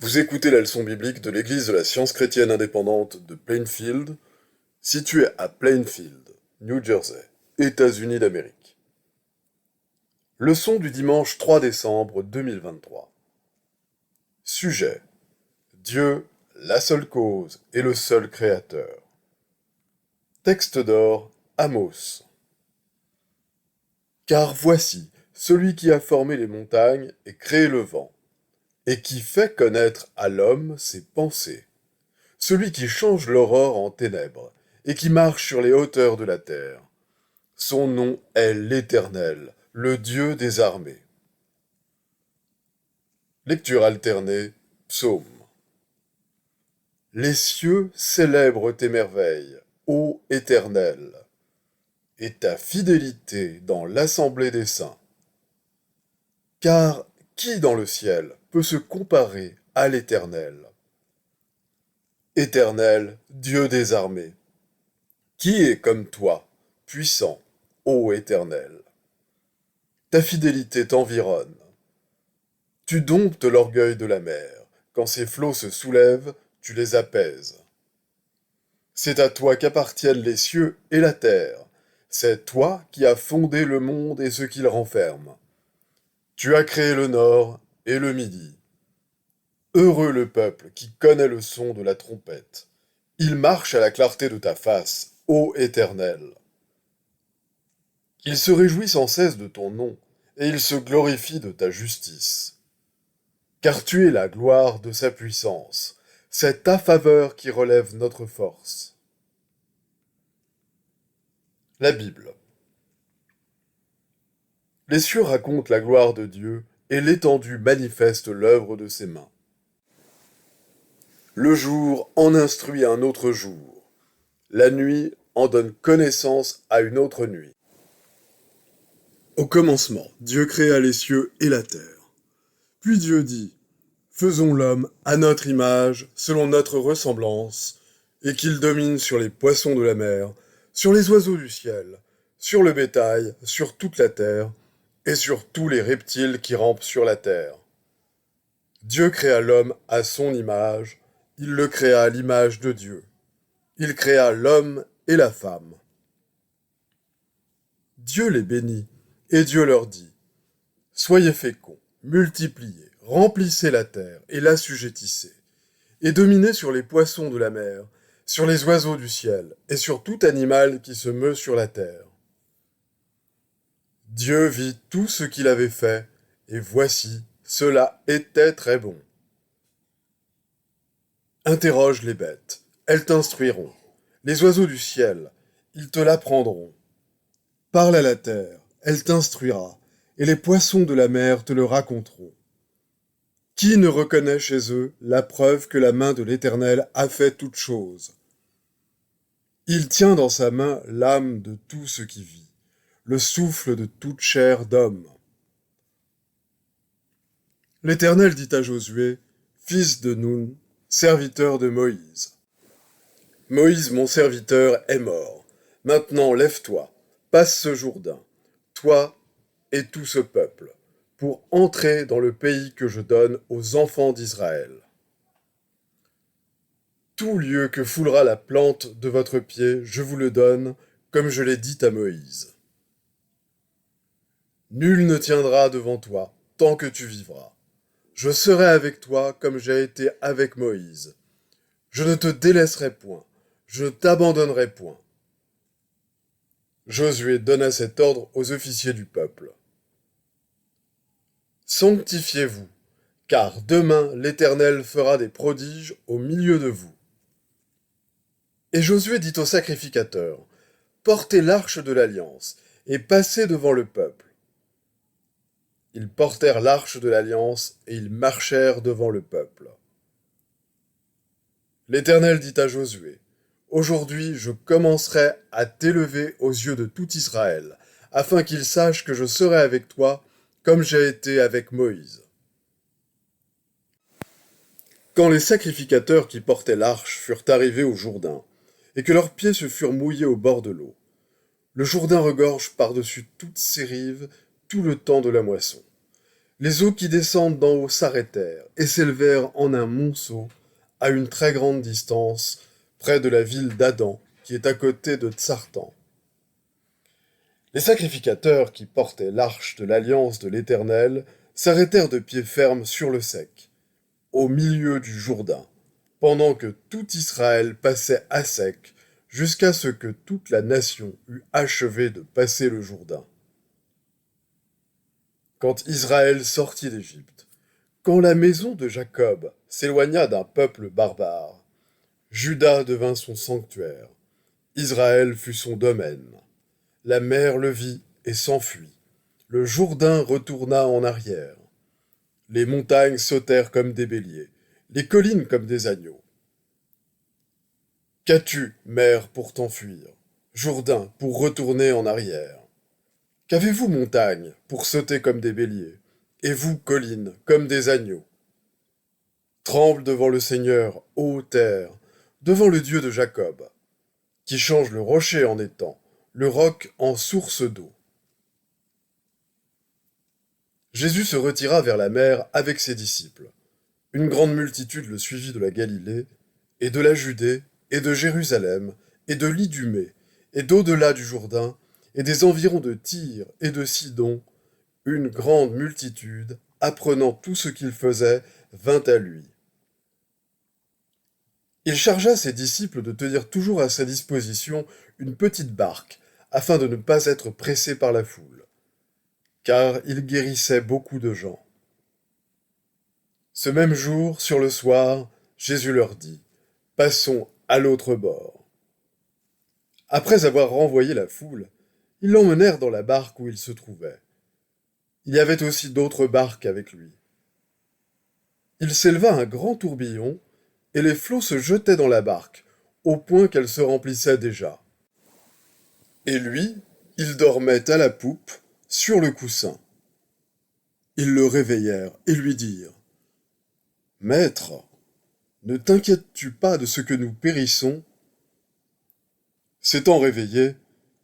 Vous écoutez la leçon biblique de l'Église de la Science chrétienne indépendante de Plainfield, située à Plainfield, New Jersey, États-Unis d'Amérique. Leçon du dimanche 3 décembre 2023. Sujet: Dieu, la seule cause et le seul créateur. Texte d'or, Amos. Car voici celui qui a formé les montagnes et créé le vent, et qui fait connaître à l'homme ses pensées. Celui qui change l'aurore en ténèbres, et qui marche sur les hauteurs de la terre. Son nom est l'Éternel, le Dieu des armées. Lecture alternée, Psaume. Les cieux célèbrent tes merveilles, ô Éternel, et ta fidélité dans l'assemblée des saints. Car qui dans le ciel peut se comparer à l'Éternel? Éternel, Dieu des armées, qui est comme toi, puissant, ô Éternel? Ta fidélité t'environne. Tu domptes l'orgueil de la mer. Quand ses flots se soulèvent, tu les apaises. C'est à toi qu'appartiennent les cieux et la terre. C'est toi qui as fondé le monde et ce qu'il renferme. Tu as créé le nord et le midi. Heureux le peuple qui connaît le son de la trompette. Il marche à la clarté de ta face, ô Éternel. Il se réjouit sans cesse de ton nom, et il se glorifie de ta justice. Car tu es la gloire de sa puissance, c'est ta faveur qui relève notre force. La Bible. Les cieux racontent la gloire de Dieu, et l'étendue manifeste l'œuvre de ses mains. Le jour en instruit un autre jour, la nuit en donne connaissance à une autre nuit. Au commencement, Dieu créa les cieux et la terre. Puis Dieu dit: faisons l'homme à notre image, selon notre ressemblance, et qu'il domine sur les poissons de la mer, sur les oiseaux du ciel, sur le bétail, sur toute la terre, et sur tous les reptiles qui rampent sur la terre. Dieu créa l'homme à son image, il le créa à l'image de Dieu. Il créa l'homme et la femme. Dieu les bénit, et Dieu leur dit: soyez féconds, multipliez, remplissez la terre et l'assujettissez, et dominez sur les poissons de la mer, sur les oiseaux du ciel, et sur tout animal qui se meut sur la terre. Dieu vit tout ce qu'il avait fait, et voici, cela était très bon. Interroge les bêtes, elles t'instruiront. Les oiseaux du ciel, ils te l'apprendront. Parle à la terre, elle t'instruira, et les poissons de la mer te le raconteront. Qui ne reconnaît chez eux la preuve que la main de l'Éternel a fait toutes choses? Il tient dans sa main l'âme de tout ce qui vit, le souffle de toute chair d'homme. L'Éternel dit à Josué, fils de Nun, serviteur de Moïse: Moïse, mon serviteur, est mort. Maintenant, lève-toi, passe ce Jourdain, toi et tout ce peuple, pour entrer dans le pays que je donne aux enfants d'Israël. Tout lieu que foulera la plante de votre pied, je vous le donne, comme je l'ai dit à Moïse. Nul ne tiendra devant toi, tant que tu vivras. Je serai avec toi comme j'ai été avec Moïse. Je ne te délaisserai point, je ne t'abandonnerai point. Josué donna cet ordre aux officiers du peuple. Sanctifiez-vous, car demain l'Éternel fera des prodiges au milieu de vous. Et Josué dit aux sacrificateurs: portez l'arche de l'alliance, et passez devant le peuple. Ils portèrent l'arche de l'alliance, et ils marchèrent devant le peuple. L'Éternel dit à Josué: aujourd'hui je commencerai à t'élever aux yeux de tout Israël, afin qu'ils sachent que je serai avec toi, comme j'ai été avec Moïse. Quand les sacrificateurs qui portaient l'arche furent arrivés au Jourdain, et que leurs pieds se furent mouillés au bord de l'eau, le Jourdain regorge par-dessus toutes ses rives tout le temps de la moisson. Les eaux qui descendent d'en haut s'arrêtèrent et s'élevèrent en un monceau à une très grande distance, près de la ville d'Adam, qui est à côté de Tsartan. Les sacrificateurs qui portaient l'arche de l'alliance de l'Éternel s'arrêtèrent de pied ferme sur le sec, au milieu du Jourdain, pendant que tout Israël passait à sec, jusqu'à ce que toute la nation eût achevé de passer le Jourdain. Quand Israël sortit d'Égypte, quand la maison de Jacob s'éloigna d'un peuple barbare, Juda devint son sanctuaire, Israël fut son domaine. La mer le vit et s'enfuit. Le Jourdain retourna en arrière. Les montagnes sautèrent comme des béliers, les collines comme des agneaux. Qu'as-tu, mer, pour t'enfuir, Jourdain, pour retourner en arrière? Qu'avez-vous, montagnes, pour sauter comme des béliers, et vous, collines, comme des agneaux? Tremble devant le Seigneur, ô terre, devant le Dieu de Jacob, qui change le rocher en étang, le roc en source d'eau. Jésus se retira vers la mer avec ses disciples. Une grande multitude le suivit de la Galilée, et de la Judée, et de Jérusalem, et de l'Idumée, et d'au-delà du Jourdain, et des environs de Tyr et de Sidon. Une grande multitude, apprenant tout ce qu'il faisait, vint à lui. Il chargea ses disciples de tenir toujours à sa disposition une petite barque, afin de ne pas être pressés par la foule, car il guérissait beaucoup de gens. Ce même jour, sur le soir, Jésus leur dit, « Passons à l'autre bord. » Après avoir renvoyé la foule, ils l'emmenèrent dans la barque où il se trouvait. Il y avait aussi d'autres barques avec lui. Il s'éleva un grand tourbillon, et les flots se jetaient dans la barque, au point qu'elle se remplissait déjà. Et lui, il dormait à la poupe, sur le coussin. Ils le réveillèrent et lui dirent, « Maître, ne t'inquiètes-tu pas de ce que nous périssons ?» S'étant réveillé,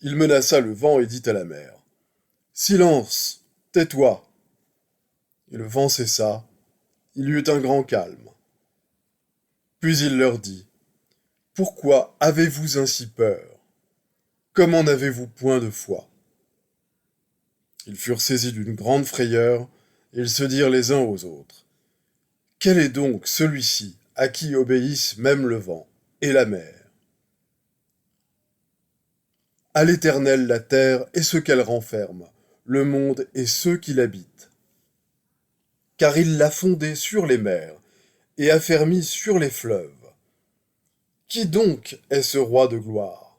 il menaça le vent et dit à la mer, « Silence, tais-toi !» Et le vent cessa, il y eut un grand calme. Puis il leur dit, « Pourquoi avez-vous ainsi peur? Comment n'avez-vous point de foi ?» Ils furent saisis d'une grande frayeur, et ils se dirent les uns aux autres, « Quel est donc celui-ci à qui obéissent même le vent et la mer? » À l'Éternel la terre et ce qu'elle renferme, le monde et ceux qui l'habitent. Car il l'a fondée sur les mers et affermi sur les fleuves. Qui donc est ce roi de gloire?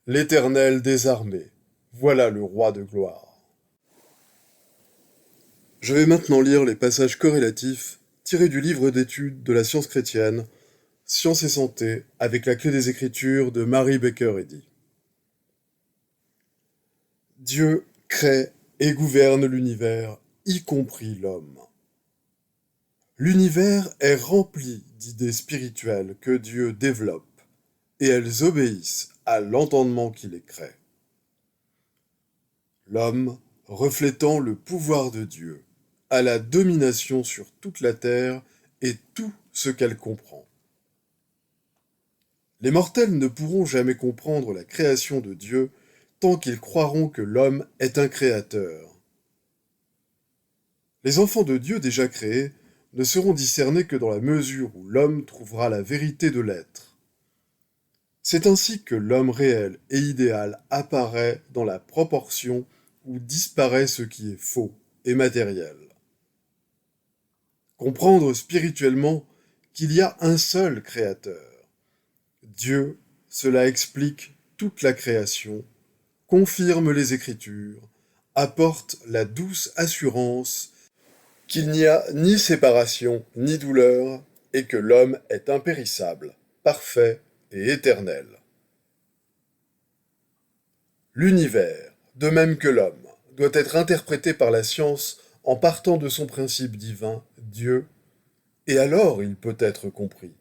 L'Éternel des armées, voilà le roi de gloire. Je vais maintenant lire les passages corrélatifs tirés du livre d'études de la science chrétienne, Science et santé, avec la clé des Écritures de Mary Baker Eddy. Dieu crée et gouverne l'univers, y compris l'homme. L'univers est rempli d'idées spirituelles que Dieu développe, et elles obéissent à l'entendement qui les crée. L'homme, reflétant le pouvoir de Dieu, a la domination sur toute la terre et tout ce qu'elle comprend. Les mortels ne pourront jamais comprendre la création de Dieu tant qu'ils croiront que l'homme est un créateur. Les enfants de Dieu déjà créés ne seront discernés que dans la mesure où l'homme trouvera la vérité de l'être. C'est ainsi que l'homme réel et idéal apparaît dans la proportion où disparaît ce qui est faux et matériel. Comprendre spirituellement qu'il y a un seul créateur, Dieu, cela explique toute la création, confirme les Écritures, apporte la douce assurance qu'il n'y a ni séparation ni douleur, et que l'homme est impérissable, parfait et éternel. L'univers, de même que l'homme, doit être interprété par la science en partant de son principe divin, Dieu, et alors il peut être compris.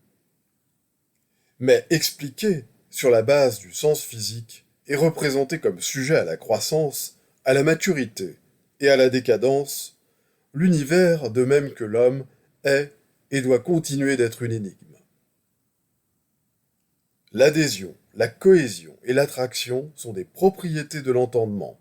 Mais expliqué sur la base du sens physique et représenté comme sujet à la croissance, à la maturité et à la décadence, l'univers, de même que l'homme, est et doit continuer d'être une énigme. L'adhésion, la cohésion et l'attraction sont des propriétés de l'entendement.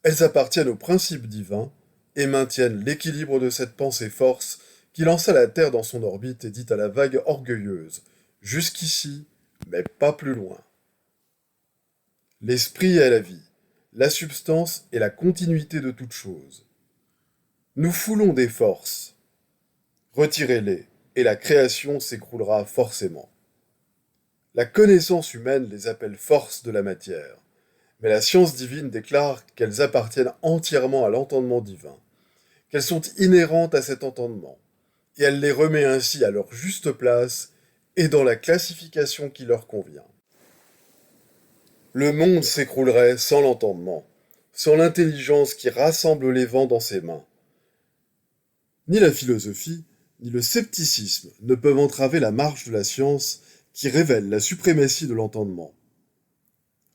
Elles appartiennent au principe divin et maintiennent l'équilibre de cette pensée-force qui lança la Terre dans son orbite et dit à la vague orgueilleuse « Jusqu'ici, mais pas plus loin ». L'esprit est la vie, la substance est la continuité de toute chose. Nous foulons des forces. Retirez-les, et la création s'écroulera forcément. La connaissance humaine les appelle forces de la matière, mais la science divine déclare qu'elles appartiennent entièrement à l'entendement divin, qu'elles sont inhérentes à cet entendement, et elle les remet ainsi à leur juste place et dans la classification qui leur convient. Le monde s'écroulerait sans l'entendement, sans l'intelligence qui rassemble les vents dans ses mains. Ni la philosophie, ni le scepticisme ne peuvent entraver la marche de la science qui révèle la suprématie de l'entendement.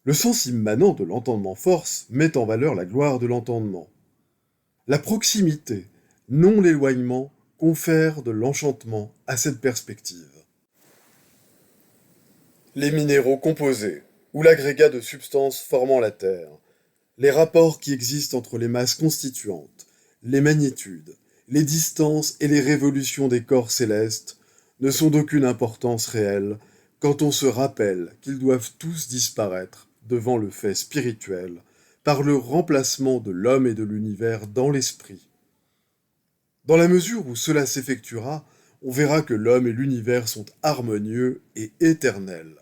Le sens immanent de l'entendement-force met en valeur la gloire de l'entendement. La proximité, non l'éloignement, confère de l'enchantement à cette perspective. Les minéraux composés, ou l'agrégat de substances formant la Terre, les rapports qui existent entre les masses constituantes, les magnitudes, les distances et les révolutions des corps célestes ne sont d'aucune importance réelle quand on se rappelle qu'ils doivent tous disparaître devant le fait spirituel par le remplacement de l'homme et de l'univers dans l'esprit. Dans la mesure où cela s'effectuera, on verra que l'homme et l'univers sont harmonieux et éternels.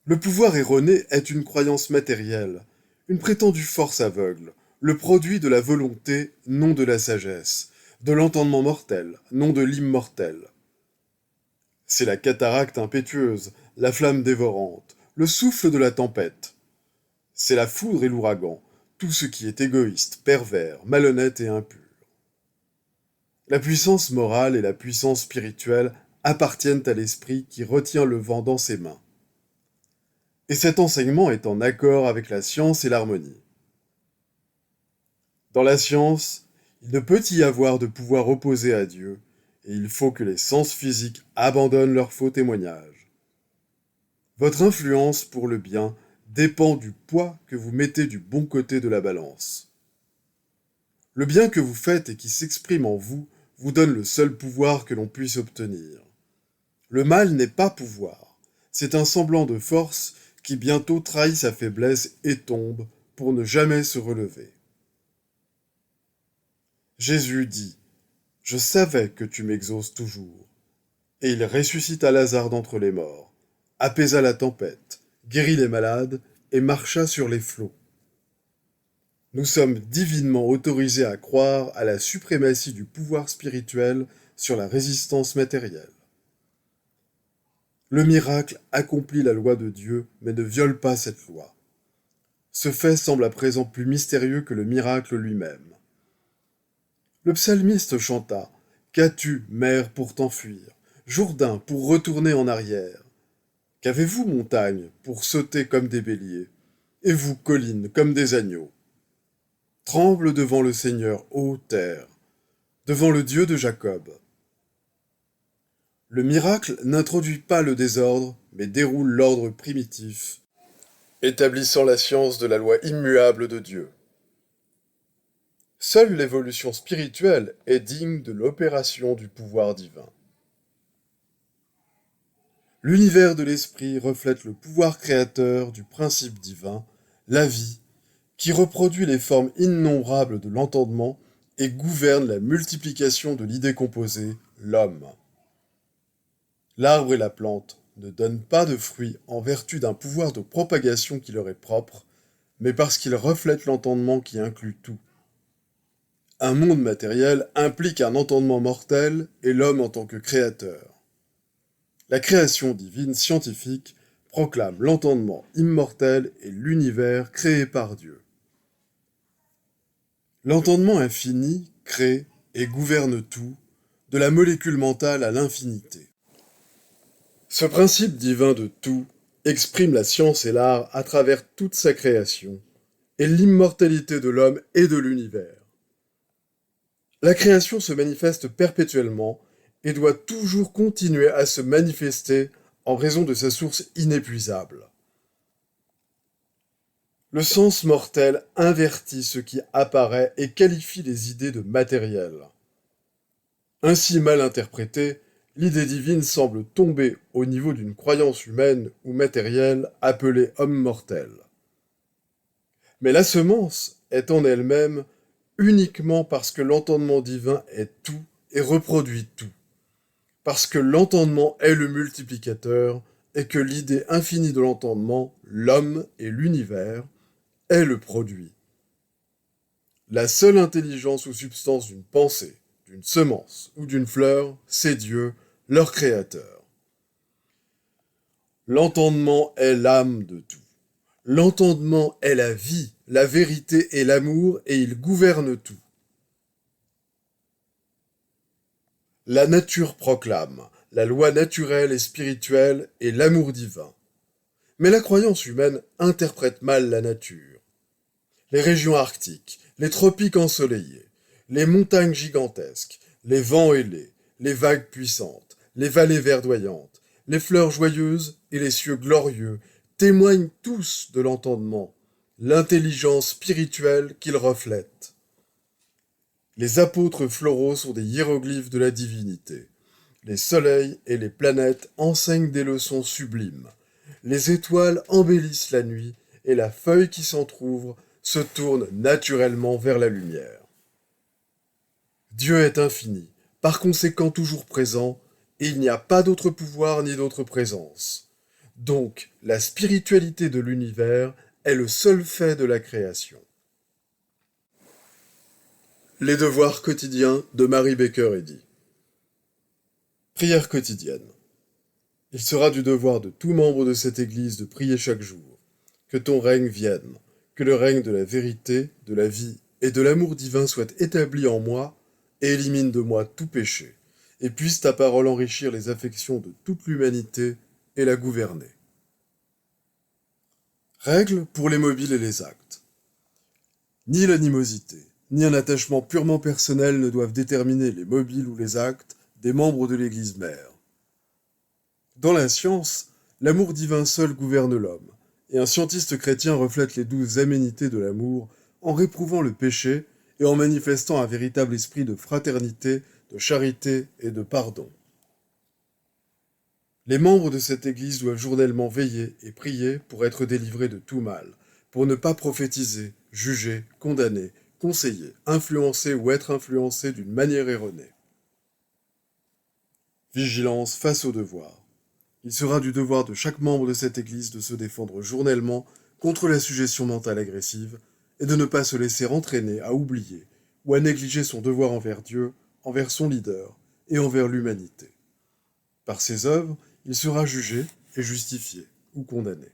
Le pouvoir erroné est une croyance matérielle, une prétendue force aveugle, le produit de la volonté, non de la sagesse, de l'entendement mortel, non de l'immortel. C'est la cataracte impétueuse, la flamme dévorante, le souffle de la tempête. C'est la foudre et l'ouragan, tout ce qui est égoïste, pervers, malhonnête et impur. La puissance morale et la puissance spirituelle appartiennent à l'esprit qui retient le vent dans ses mains. Et cet enseignement est en accord avec la science et l'harmonie. Dans la science, il ne peut y avoir de pouvoir opposé à Dieu, et il faut que les sens physiques abandonnent leurs faux témoignages. Votre influence pour le bien dépend du poids que vous mettez du bon côté de la balance. Le bien que vous faites et qui s'exprime en vous vous donne le seul pouvoir que l'on puisse obtenir. Le mal n'est pas pouvoir, c'est un semblant de force qui bientôt trahit sa faiblesse et tombe pour ne jamais se relever. Jésus dit « Je savais que tu m'exauces toujours ». Et il ressuscita Lazare d'entre les morts, apaisa la tempête, guérit les malades et marcha sur les flots. Nous sommes divinement autorisés à croire à la suprématie du pouvoir spirituel sur la résistance matérielle. Le miracle accomplit la loi de Dieu, mais ne viole pas cette loi. Ce fait semble à présent plus mystérieux que le miracle lui-même. Le psalmiste chanta « Qu'as-tu, mer, pour t'enfuir, Jourdain, pour retourner en arrière? Qu'avez-vous, montagnes, pour sauter comme des béliers, et vous, collines, comme des agneaux? Tremble devant le Seigneur, ô terre, devant le Dieu de Jacob. » Le miracle n'introduit pas le désordre, mais déroule l'ordre primitif, établissant la science de la loi immuable de Dieu. Seule l'évolution spirituelle est digne de l'opération du pouvoir divin. L'univers de l'esprit reflète le pouvoir créateur du principe divin, la vie, qui reproduit les formes innombrables de l'entendement et gouverne la multiplication de l'idée composée, l'homme. L'arbre et la plante ne donnent pas de fruits en vertu d'un pouvoir de propagation qui leur est propre, mais parce qu'ils reflètent l'entendement qui inclut tout. Un monde matériel implique un entendement mortel et l'homme en tant que créateur. La création divine scientifique proclame l'entendement immortel et l'univers créé par Dieu. L'entendement infini crée et gouverne tout, de la molécule mentale à l'infinité. Ce principe divin de tout exprime la science et l'art à travers toute sa création, et l'immortalité de l'homme et de l'univers. La création se manifeste perpétuellement et doit toujours continuer à se manifester en raison de sa source inépuisable. Le sens mortel invertit ce qui apparaît et qualifie les idées de matériel. Ainsi mal interprétée, l'idée divine semble tomber au niveau d'une croyance humaine ou matérielle appelée homme mortel. Mais la semence est en elle-même uniquement parce que l'entendement divin est tout et reproduit tout, parce que l'entendement est le multiplicateur et que l'idée infinie de l'entendement, l'homme et l'univers, est le produit. La seule intelligence ou substance d'une pensée, d'une semence ou d'une fleur, c'est Dieu, leur créateur. L'entendement est l'âme de tout. L'entendement est la vie, la vérité et l'amour, et il gouverne tout. La nature proclame la loi naturelle et spirituelle et l'amour divin. Mais la croyance humaine interprète mal la nature. Les régions arctiques, les tropiques ensoleillés, les montagnes gigantesques, les vents ailés, les vagues puissantes, les vallées verdoyantes, les fleurs joyeuses et les cieux glorieux témoignent tous de l'entendement, l'intelligence spirituelle qu'ils reflètent. Les apôtres floraux sont des hiéroglyphes de la divinité. Les soleils et les planètes enseignent des leçons sublimes. Les étoiles embellissent la nuit et la feuille qui s'entr'ouvre se tourne naturellement vers la lumière. Dieu est infini, par conséquent toujours présent, et il n'y a pas d'autre pouvoir ni d'autre présence. Donc, la spiritualité de l'univers est le seul fait de la création. Les devoirs quotidiens de Mary Baker Eddy. Prière quotidienne. Il sera du devoir de tout membre de cette Église de prier chaque jour. Que ton règne vienne, que le règne de la vérité, de la vie et de l'amour divin soit établi en moi et élimine de moi tout péché, et puisse ta parole enrichir les affections de toute l'humanité et la gouverner. Règles pour les mobiles et les actes. Ni l'animosité, ni un attachement purement personnel ne doivent déterminer les mobiles ou les actes des membres de l'Église mère. Dans la science, l'amour divin seul gouverne l'homme, et un scientiste chrétien reflète les douces aménités de l'amour en réprouvant le péché et en manifestant un véritable esprit de fraternité, de charité et de pardon. Les membres de cette Église doivent journellement veiller et prier pour être délivrés de tout mal, pour ne pas prophétiser, juger, condamner, conseiller, influencer ou être influencés d'une manière erronée. Vigilance face au devoir. Il sera du devoir de chaque membre de cette Église de se défendre journellement contre la suggestion mentale agressive et de ne pas se laisser entraîner à oublier ou à négliger son devoir envers Dieu, envers son leader et envers l'humanité. Par ses œuvres, il sera jugé et justifié ou condamné.